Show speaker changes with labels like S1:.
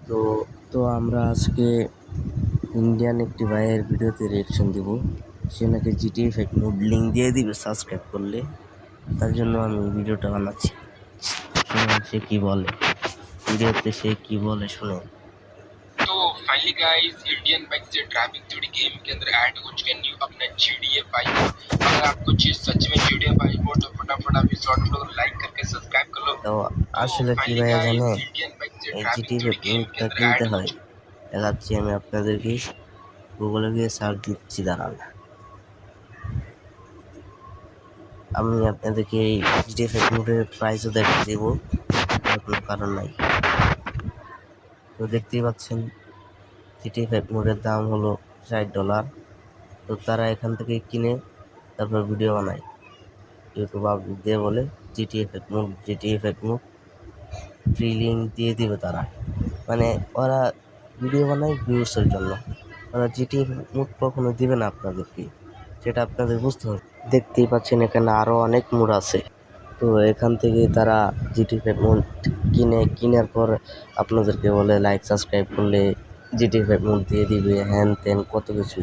S1: তো তো আমরা আজকে ইন্ডিয়ান একটি ভাইয়ের ভিডিওতে রিয়াকশন দিব। সে নাকি জিটিএ ফেক মোড লিঙ্ক দিয়ে দিবে সাবস্ক্রাইব করলে। তার জন্য আমি ভিডিওটা বানাচ্ছি। শুনুন সে কি বলে, ভিডিওতে সে কি বলে শুনুন।
S2: तो फाइनली गाइस इंडियन बाइक से ड्राइविंग थोड़ी गेम के अंदर ऐड हो चुके हैं न्यू अपना जीडीए बाइक। अगर आपको चीज सच में जीडीए बाइक हो तो फटाफट अभी शॉर्ट वीडियो को लाइक करके सब्सक्राइब कर लो।
S1: তো
S2: तो
S1: আসলে কি
S2: फाइनली
S1: ভাইয়া
S2: गाइस
S1: জানে,
S2: इंडियन बाइक से
S1: এই
S2: ड्राइविंग
S1: জিটিএ
S2: थोड़ी
S1: ফেক
S2: गेम के
S1: মোডটা
S2: अंदर
S1: কিনতে
S2: ऐड हो
S1: হয়।
S2: चुके
S1: দেখাচ্ছি আমি আপনাদেরকে, গুগলে গিয়ে সার্চ দিচ্ছি, দাঁড়ান। আমি আপনাদেরকে এই জিটিএ ফেক মোডের প্রাইসও দেখে দেবো, কোনো কারণ নাই। তো দেখতেই পাচ্ছেন জিটিএ ফেক মোডের দাম হলো $60। তো তারা এখান থেকে কিনে তারপর ভিডিও বানায়, ইউটিউব আপলোড দিয়ে বলে GTA fake mode free link দিয়ে দিবে তারা। মানে ওরা ভিডিও বানায় ভিউসের জন্য, ওরা জিটিএ মোড কখনো দিবে না আপনাদেরকে, সেটা আপনাদের বুঝতে হবে। দেখতেই পাচ্ছেন এখানে আরও অনেক মোড আছে। তো এখান থেকে তারা জিটিএ ফেক মোড কেনার পর আপনাদেরকে বলে লাইক সাবস্ক্রাইব করলে জিটিএ ফেক মোড দিয়ে দিবে, হ্যান ত্যান কত কিছু।